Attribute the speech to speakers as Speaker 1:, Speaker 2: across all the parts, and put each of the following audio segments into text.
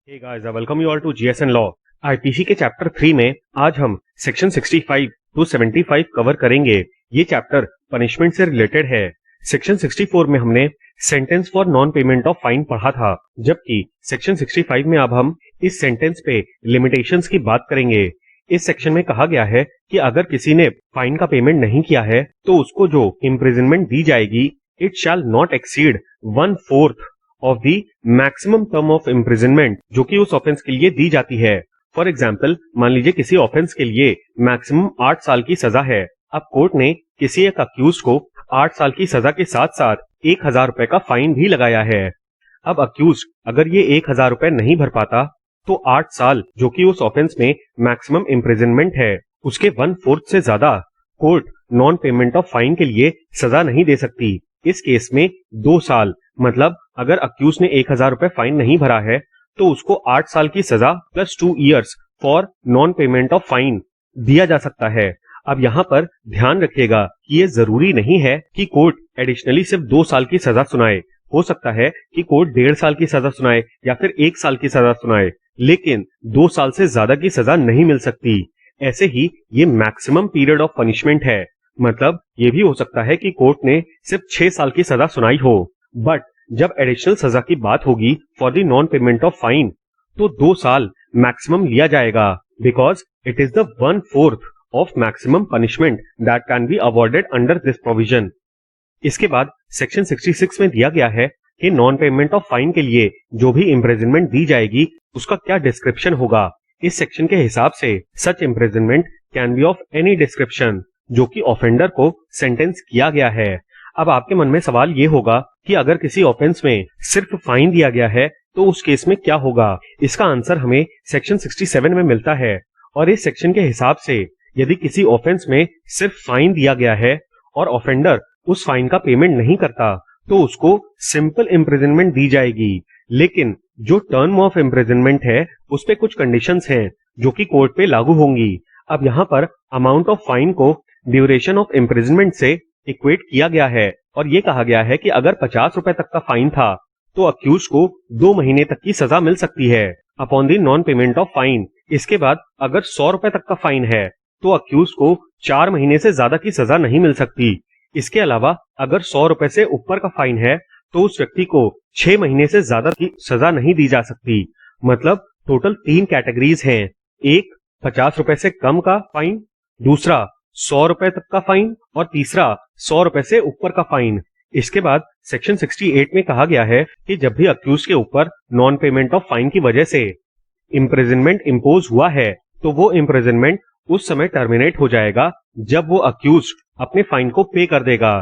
Speaker 1: Hey guys, I welcome you all to GSN Law. IPC के chapter 3 में आज हम सेक्शन 65 टू 75 कवर करेंगे। ये चैप्टर पनिशमेंट से रिलेटेड है। सेक्शन 64 में हमने sentence for non payment of fine पढ़ा था, जबकि सेक्शन 65 में अब हम इस सेंटेंस पे लिमिटेशंस की बात करेंगे। इस सेक्शन में कहा गया है कि अगर किसी ने फाइन का पेमेंट नहीं किया है तो उसको जो इम्प्रिजनमेंट दी जाएगी it shall not exceed 1/4 of the maximum term of imprisonment जो कि उस ऑफेंस के लिए दी जाती है। फॉर एग्जाम्पल, मान लीजिए किसी ऑफेंस के लिए मैक्सिमम 8 साल की सजा है। अब कोर्ट ने किसी एक अक्यूज को 8 साल की सजा के साथ साथ 1000 रुपए का फाइन भी लगाया है। अब अक्यूज अगर ये 1000 रुपए नहीं भर पाता तो 8 साल जो कि उस ऑफेंस में मैक्सिमम इम्प्रिजनमेंट है उसके 1/4 से ज्यादा court non payment of fine के लिए सजा नहीं दे सकती। इस केस में 2 साल, मतलब अगर अक्यूज ने 1000 रुपए फाइन नहीं भरा है तो उसको 8 साल की सजा plus 2 years for non payment of fine दिया जा सकता है। अब यहाँ पर ध्यान रखिएगा कि ये जरूरी नहीं है कि कोर्ट एडिशनली सिर्फ 2 साल की सजा सुनाए। हो सकता है कि कोर्ट 1.5 साल की सजा सुनाए या फिर 1 साल की सजा सुनाए, लेकिन 2 साल से ज्यादा की सजा नहीं मिल सकती। ऐसे ही ये मैक्सिमम पीरियड ऑफ पनिशमेंट है, मतलब ये भी हो सकता है कि कोर्ट ने सिर्फ 6 साल की सजा सुनाई हो, बट जब एडिशनल सजा की बात होगी for the non payment of fine तो 2 साल मैक्सिमम लिया जाएगा, because it is the 1/4 of maximum punishment that can be awarded under this provision. इसके बाद सेक्शन 66 में दिया गया है कि नॉन पेमेंट ऑफ फाइन के लिए जो भी इम्प्रिजनमेंट दी जाएगी उसका क्या डिस्क्रिप्शन होगा। इस सेक्शन के हिसाब से such imprisonment can be of any description जो कि ऑफेंडर को सेंटेंस किया गया है। अब आपके मन में सवाल ये होगा कि अगर किसी ऑफेंस में सिर्फ फाइन दिया गया है तो उस केस में क्या होगा। इसका आंसर हमें सेक्शन 67 में मिलता है, और इस सेक्शन के हिसाब से यदि किसी ऑफेंस में सिर्फ फाइन दिया गया है और ऑफेंडर उस फाइन का पेमेंट नहीं करता तो उसको सिंपल इम्प्रिजनमेंट दी जाएगी। लेकिन जो टर्म ऑफ इम्प्रिजनमेंट है उस पे कुछ कंडीशंस हैं जो कि कोर्ट पे लागू होंगी। अब यहाँ पर अमाउंट ऑफ फाइन को ड्यूरेशन ऑफ इम्प्रिजनमेंट से इक्वेट किया गया है, और ये कहा गया है कि अगर 50 रुपए तक का फाइन था तो अक्यूज को 2 महीने तक की सजा मिल सकती है upon the non payment of fine. इसके बाद अगर 100 रुपए तक का फाइन है तो अक्यूज को 4 महीने से ज्यादा की सजा नहीं मिल सकती। इसके अलावा अगर 100 रुपए से ऊपर का फाइन है तो उस व्यक्ति को 6 महीने से ज्यादा की सजा नहीं दी जा सकती। मतलब टोटल 3 कैटेगरीज हैं, एक 50 रुपए से कम का फाइन, दूसरा 100 रुपए तक का फाइन, और तीसरा 100 रुपए से ऊपर का फाइन। इसके बाद सेक्शन 68 में कहा गया है कि जब भी अक्यूज के ऊपर नॉन पेमेंट ऑफ फाइन की वजह से इम्प्रिजनमेंट इम्पोज हुआ है तो वो इम्प्रिजनमेंट उस समय टर्मिनेट हो जाएगा जब वो अक्यूज अपने फाइन को पे कर देगा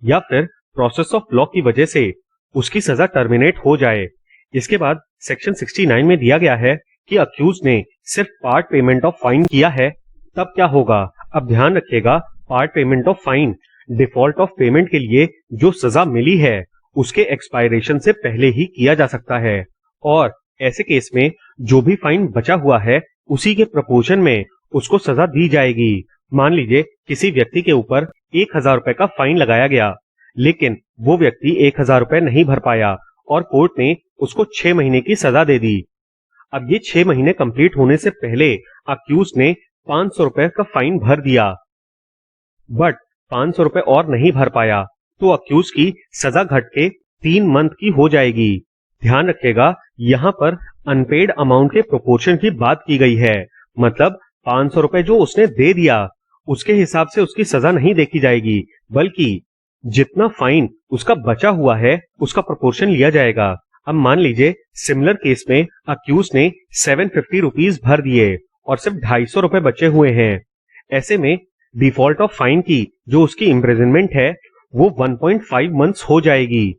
Speaker 1: या फिर प्रोसेस ऑफ लॉ की वजह से उसकी सजा टर्मिनेट हो जाए। इसके बाद सेक्शन 69 में दिया गया है कि अक्यूज ने सिर्फ पार्ट पेमेंट ऑफ फाइन किया है तब क्या होगा। अब ध्यान रखिएगा, part payment of fine default of payment के लिए जो सजा मिली है उसके एक्सपायरेशन से पहले ही किया जा सकता है, और ऐसे केस में जो भी फाइन बचा हुआ है उसी के प्रपोर्शन में उसको सजा दी जाएगी। मान लीजिए किसी व्यक्ति के ऊपर 1000 रुपए का फाइन लगाया गया, लेकिन वो व्यक्ति 1000 रुपए नहीं भर पाया और कोर्ट ने उसको 6 महीने की सजा दे दी। अब ये 6 महीने कंप्लीट होने से पहले अक्यूज ने 500 रुपए का फाइन भर दिया, बट 500 रुपए और नहीं भर पाया तो अक्यूज की सजा घट के 3 मंथ की हो जाएगी। ध्यान रखिएगा, यहाँ पर अनपेड अमाउंट के प्रोपोर्शन की बात की गई है, मतलब 500 रुपए जो उसने दे दिया उसके हिसाब से उसकी सजा नहीं देखी जाएगी, बल्कि जितना फाइन उसका बचा हुआ है उसका प्रोपोर्शन लिया जाएगा। अब मान लीजिए सिमिलर केस में अक्यूज ने 750 रुपीज भर दिए और सिर्फ 250 रुपए बचे हुए हैं। ऐसे में डिफॉल्ट ऑफ फाइन की जो उसकी इम्प्रिजनमेंट है वो 1.5 मंथ्स हो जाएगी।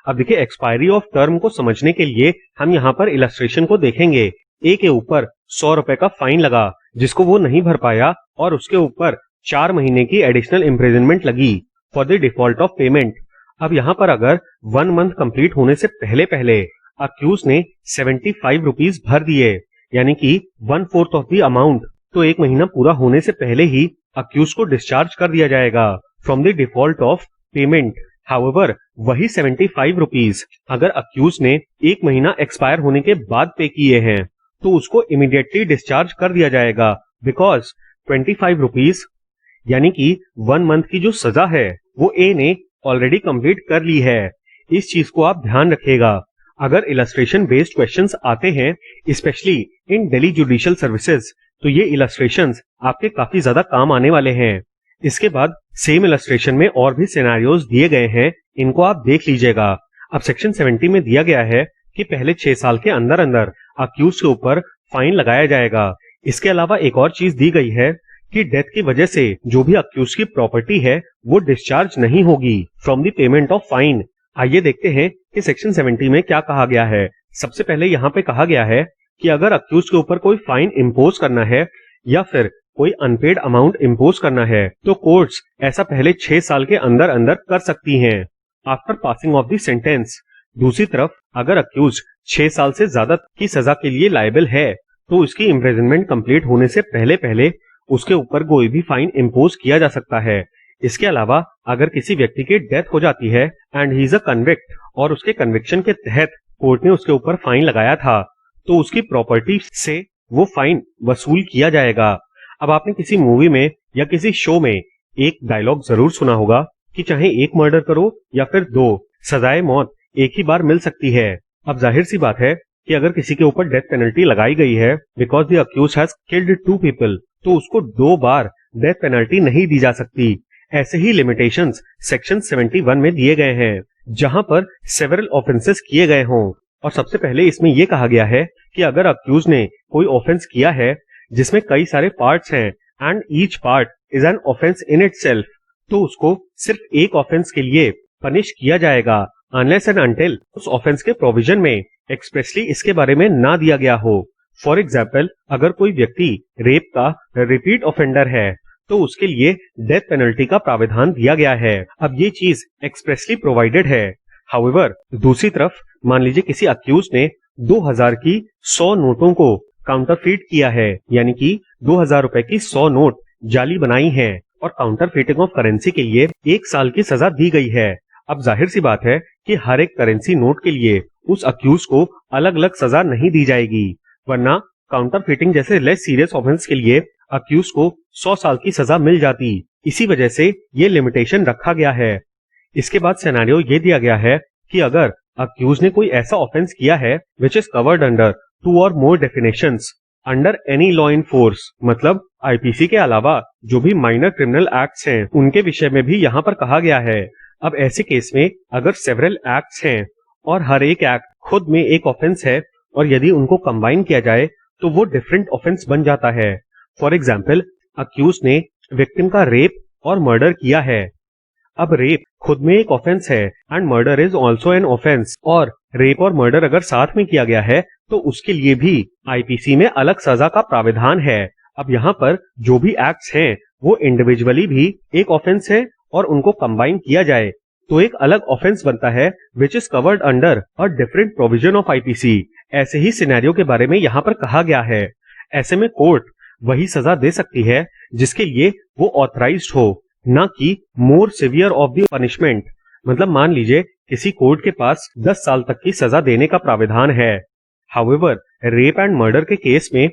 Speaker 1: अब देखिए, एक्सपायरी ऑफ टर्म को समझने के लिए हम यहाँ पर इलस्ट्रेशन को देखेंगे। ए के ऊपर 100 रुपए का फाइन लगा जिसको वो नहीं भर पाया और उसके ऊपर 4 महीने की एडिशनल इम्प्रिजनमेंट लगी for the default of payment. अब यहाँ पर अगर 1 मंथ कंप्लीट होने से पहले पहले अक्यूज ने 75 रुपीज भर दिए, यानी कि 1/4 ऑफ द अमाउंट, तो 1 महीना पूरा होने से पहले ही अक्यूज को डिस्चार्ज कर दिया जाएगा from the default of payment however वही 75 रुपीज अगर अक्यूज ने 1 महीना एक्सपायर होने के बाद पे किए हैं तो उसको इमीडिएटली डिस्चार्ज कर दिया जाएगा, बिकॉज 25 रुपीज यानी कि 1 मंथ की जो सजा है वो ए ने ऑलरेडी कंप्लीट कर ली है। इस चीज को आप ध्यान रखिएगा। अगर इलस्ट्रेशन बेस्ड क्वेश्चंस आते हैं specially in Delhi judicial services तो ये इलस्ट्रेशंस आपके काफी ज्यादा काम आने वाले हैं। इसके बाद सेम इलस्ट्रेशन में और भी सिनेरियोज दिए गए हैं, इनको आप देख लीजिएगा। अब सेक्शन 70 में दिया गया है कि पहले 6 साल के अंदर अंदर अक्यूज के ऊपर फाइन लगाया जाएगा। इसके अलावा एक और चीज दी गई है कि डेथ की वजह से जो भी अक्यूज की प्रॉपर्टी है वो डिस्चार्ज नहीं होगी from the payment of fine. आइए देखते हैं कि सेक्शन 70 में क्या कहा गया है। सबसे पहले यहाँ पे कहा गया है कि अगर अक्यूज के ऊपर कोई फाइन इम्पोज करना है या फिर कोई अनपेड अमाउंट इम्पोज करना है तो कोर्ट्स ऐसा पहले 6 साल के अंदर अंदर कर सकती हैं after passing of the sentence. दूसरी तरफ अगर अक्यूज 6 साल से ज्यादा की सजा के लिए लायबल है तो उसकी इम्प्रिजनमेंट कंप्लीट होने से पहले पहले उसके ऊपर कोई भी फाइन इम्पोज किया जा सकता है। इसके अलावा अगर किसी व्यक्ति की डेथ हो जाती है and he is a convict और उसके कन्विक्शन के तहत कोर्ट ने उसके ऊपर फाइन लगाया था तो उसकी प्रॉपर्टी से वो फाइन वसूल किया जाएगा। अब आपने किसी मूवी में या किसी शो में एक डायलॉग जरूर सुना होगा कि चाहे एक मर्डर करो या फिर 2, सजाए मौत एक ही बार मिल सकती है। अब जाहिर सी बात है कि अगर किसी के ऊपर डेथ पेनल्टी लगाई गई है because the accused has killed 2 people तो उसको 2 बार डेथ पेनल्टी नहीं दी जा सकती। ऐसे ही लिमिटेशंस सेक्शन 71 में दिए गए हैं जहां पर सेवरल ऑफेंसेस किए गए हों। और सबसे पहले इसमें यह कहा गया है कि अगर अक्यूज ने कोई ऑफेंस किया है जिसमें कई सारे पार्ट्स हैं and each part is an offence in itself तो उसको सिर्फ एक ऑफेंस के लिए पनिश किया जाएगा अनलेस एंड अनटिल उस ऑफेंस के प्रोविजन में एक्सप्रेसली इसके बारे में ना दिया गया हो। फॉर एग्जाम्पल अगर कोई व्यक्ति रेप का रिपीट ऑफेंडर है तो उसके लिए डेथ पेनल्टी का प्रावधान दिया गया है। अब ये चीज एक्सप्रेसली प्रोवाइडेड है। हाउएवर दूसरी तरफ मान लीजिए किसी अक्यूज ने 2000 की 100 नोटों को काउंटरफीट किया है यानी कि 2000 रुपए की 100 नोट जाली बनाई है और काउंटरफीटिंग ऑफ करेंसी के लिए 1 साल की सजा दी गई है। अब जाहिर सी बात है कि हर एक करेंसी नोट के लिए उस अक्यूज को अलग अलग सजा नहीं दी जाएगी, वरना काउंटरफीटिंग जैसे लेस सीरियस ऑफेंस के लिए अक्यूज को 100 साल की सजा मिल जाती। इसी वजह से ये लिमिटेशन रखा गया है। इसके बाद सिनेरियो ये दिया गया है कि अगर अक्यूज ने कोई ऐसा ऑफेंस किया है विच इज कवर्ड अंडर 2 और more definitions under any law in force, मतलब आईपीसी के अलावा जो भी माइनर क्रिमिनल एक्ट्स हैं उनके विषय में भी यहाँ पर कहा गया है। अब ऐसे केस में अगर सेवरल एक्ट्स हैं और हर एक एक्ट खुद में एक ऑफेंस है और यदि उनको कंबाइन किया जाए तो वो डिफरेंट ऑफेंस बन जाता है। फॉर एग्जाम्पल अक्यूज ने विक्टिम का रेप और मर्डर किया है। अब रेप खुद में एक ऑफेंस है and murder is also an offence, और रेप और मर्डर अगर साथ में किया गया है तो उसके लिए भी आईपीसी में अलग सजा का प्रावधान है। अब यहाँ पर जो भी एक्ट्स हैं वो इंडिविजुअली भी एक ऑफेंस है और उनको कंबाइन किया जाए तो एक अलग ऑफेंस बनता है which is covered under a different provision of IPC. ऐसे ही सिनेरियो के बारे में यहाँ पर कहा गया है। ऐसे में कोर्ट वही सजा दे सकती है जिसके लिए वो ऑथराइज्ड हो, ना कि मोर सिवियर ऑफ द पनिशमेंट। मतलब मान लीजिए किसी कोर्ट के पास 10 साल तक की सजा देने का प्रावधान है। हाउएवर रेप एंड मर्डर के केस में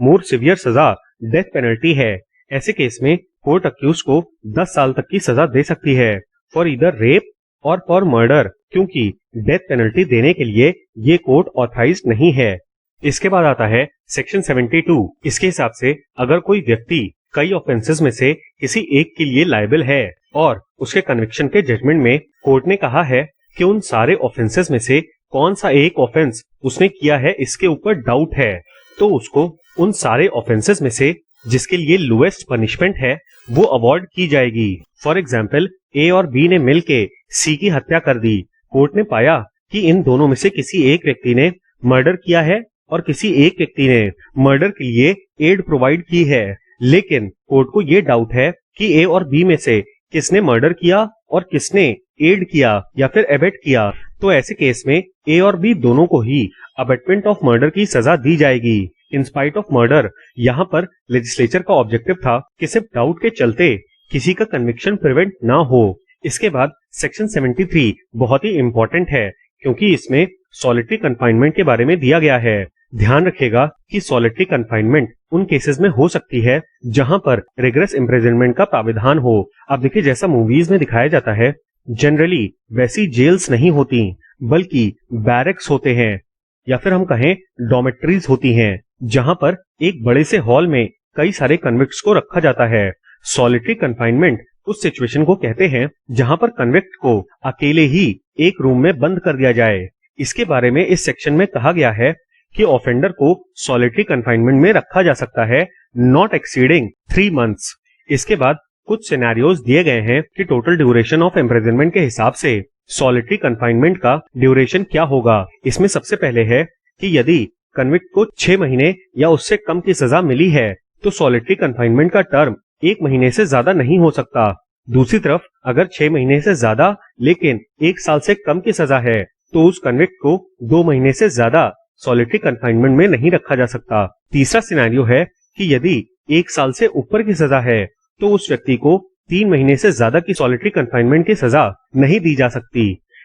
Speaker 1: मोर सिवियर सजा डेथ पेनल्टी है। ऐसे केस में कोर्ट अक्यूज को 10 साल तक की सजा दे सकती है फॉर ईदर रेप और फॉर मर्डर, क्योंकि डेथ पेनल्टी देने के लिए ये कोर्ट ऑथराइज नहीं है। इसके बाद आता है सेक्शन 72। इसके हिसाब से अगर कोई व्यक्ति कई ऑफेंसेस में से किसी एक के लिए लायबल है और उसके कन्विक्शन के जजमेंट में कोर्ट ने कहा है कि उन सारे ऑफेंसेस में से कौन सा एक ऑफेंस उसने किया है इसके ऊपर डाउट है, तो उसको उन सारे ऑफेंसेस में से जिसके लिए लोएस्ट पनिशमेंट है वो अवॉर्ड की जाएगी। फॉर एग्जाम्पल ए और बी ने मिलके सी की हत्या कर दी। कोर्ट ने पाया कि इन दोनों में से किसी एक व्यक्ति ने मर्डर किया है और किसी एक व्यक्ति ने मर्डर के लिए एड प्रोवाइड की है, लेकिन कोर्ट को ये डाउट है कि ए और बी में से किसने मर्डर किया और किसने एड किया या फिर एबेट किया। तो ऐसे केस में ए और बी दोनों को ही अबेटमेंट ऑफ मर्डर की सजा दी जाएगी। इन स्पाइट ऑफ मर्डर यहाँ पर लेजिस्लेचर का ऑब्जेक्टिव था कि सिर्फ डाउट के चलते किसी का कन्विक्शन प्रिवेंट ना हो, इसके बाद सेक्शन 73 बहुत ही इंपॉर्टेंट है क्योंकि इसमें सॉलिटरी कंफाइनमेंट के बारे में दिया गया है। ध्यान रखिएगा कि सॉलिटरी कंफाइनमेंट उन केसेस में हो सकती है जहां पर रिगरस इम्प्रिजनमेंट का प्राविधान हो। अब देखिए, जैसा मूवीज में दिखाया जाता है, जनरली वैसी जेल्स नहीं होती बल्कि बैरक्स होते हैं या फिर हम कहें डॉमेट्रीज होती हैं, जहां पर एक बड़े से हॉल में कई सारे कन्विक्ट्स को रखा जाता है। सॉलिटरी कंफाइनमेंट उस सिचुएशन को कहते हैं जहां पर कन्विक्ट को अकेले ही एक रूम में बंद कर दिया जाए। इसके बारे में इस सेक्शन में कहा गया है कि ऑफेंडर को सॉलिटरी कंफाइनमेंट में रखा जा सकता है नॉट एक्सीडिंग 3 मंथ्स। इसके बाद कुछ सिनेरियोज दिए गए हैं कि टोटल ड्यूरेशन ऑफ इम्प्रिजनमेंट के हिसाब से सॉलिटरी कंफाइनमेंट का ड्यूरेशन क्या होगा। इसमें सबसे पहले है कि यदि कन्विक्ट को 6 महीने या उससे कम की सजा मिली है तो सॉलिटरी कंफाइनमेंट का टर्म 1 महीने से ज्यादा नहीं हो सकता। दूसरी तरफ अगर 6 महीने से ज्यादा लेकिन 1 साल से कम की सजा है तो उस कन्विक्ट को 2 महीने से ज्यादा सॉलिटरी कंफाइनमेंट में नहीं रखा जा सकता। तीसरा सिनेरियो है कि यदि 1 साल से ऊपर की सजा है तो उस व्यक्ति को 3 महीने से ज्यादा की सॉलिटरी कंफाइनमेंट की सजा नहीं दी जा सकती।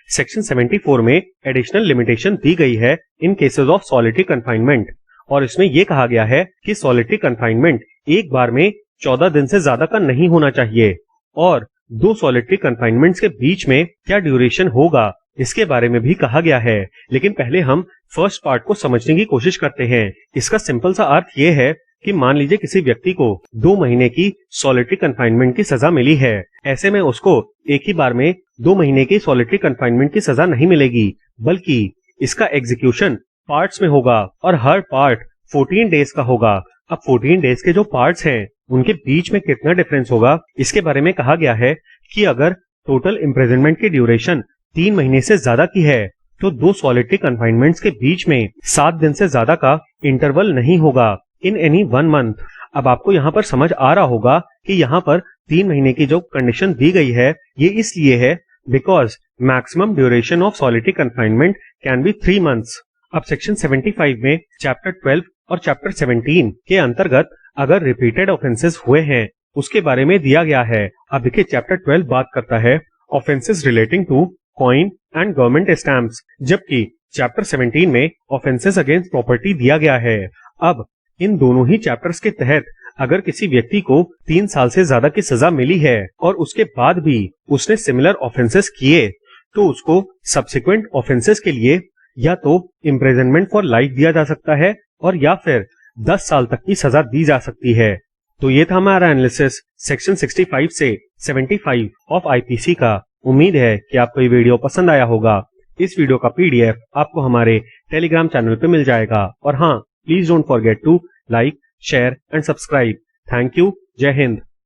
Speaker 1: सेक्शन 74 में एडिशनल लिमिटेशन दी गई है इन केसेस ऑफ सॉलिटरी कंफाइनमेंट, और इसमें यह कहा गया है कि सॉलिटरी कंफाइनमेंट एक बार में 14 दिन से ज्यादा का नहीं होना चाहिए, और 2 सॉलिटरी कंफाइनमेंट्स के बीच में क्या ड्यूरेशन होगा इसके बारे में भी कहा गया है। लेकिन पहले हम फर्स्ट पार्ट को समझने की कोशिश करते हैं। इसका सिंपल सा अर्थ यह है कि मान लीजिए किसी व्यक्ति को 2 महीने की सॉलिटरी कंफाइनमेंट की सजा मिली है। ऐसे में उसको एक ही बार में 2 महीने की सॉलिटरी कंफाइनमेंट की सजा नहीं मिलेगी, बल्कि इसका एग्जीक्यूशन पार्ट्स में होगा और हर पार्ट 14 डेज का होगा। अब 14 डेज के जो पार्ट्स हैं उनके बीच में कितना डिफरेंस होगा इसके बारे में कहा गया है कि अगर टोटल इम्प्रिजनमेंट की ड्यूरेशन 3 महीने से ज्यादा की है तो 2 सॉलिटरी कंफाइनमेंट्स के बीच में 7 दिन से ज्यादा का इंटरवल नहीं होगा इन एनी 1 मंथ। अब आपको यहाँ पर समझ आ रहा होगा कि यहाँ पर 3 महीने की जो कंडीशन दी गई है ये इसलिए है because maximum duration of solitary confinement can be 3 months. अब सेक्शन 75 में चैप्टर 12 और चैप्टर 17 के अंतर्गत अगर रिपीटेड ऑफेंसेस हुए हैं उसके बारे में दिया गया है। अब देखिए, चैप्टर 12 बात करता है offences relating to coin and government stamps, जबकि चैप्टर 17 में ऑफेंसेस अगेंस्ट प्रॉपर्टी दिया गया है। अब इन दोनों ही चैप्टर्स के तहत अगर किसी व्यक्ति को 3 साल से ज्यादा की सजा मिली है और उसके बाद भी उसने सिमिलर ऑफेंसेस किए तो उसको सब्सिक्वेंट ऑफेंसेस के लिए या तो इम्प्रिजनमेंट फॉर लाइफ दिया जा सकता है और या फिर 10 साल तक की सजा दी जा सकती है। तो ये था हमारा एनालिसिस सेक्शन 65 से 75 ऑफ आईपीसी का। उम्मीद है कि आपको ये वीडियो पसंद आया होगा। इस वीडियो का पीडीएफ आपको हमारे टेलीग्राम चैनल पे मिल जाएगा। और हाँ, please don't forget to like, share and subscribe. Thank you. जय हिंद।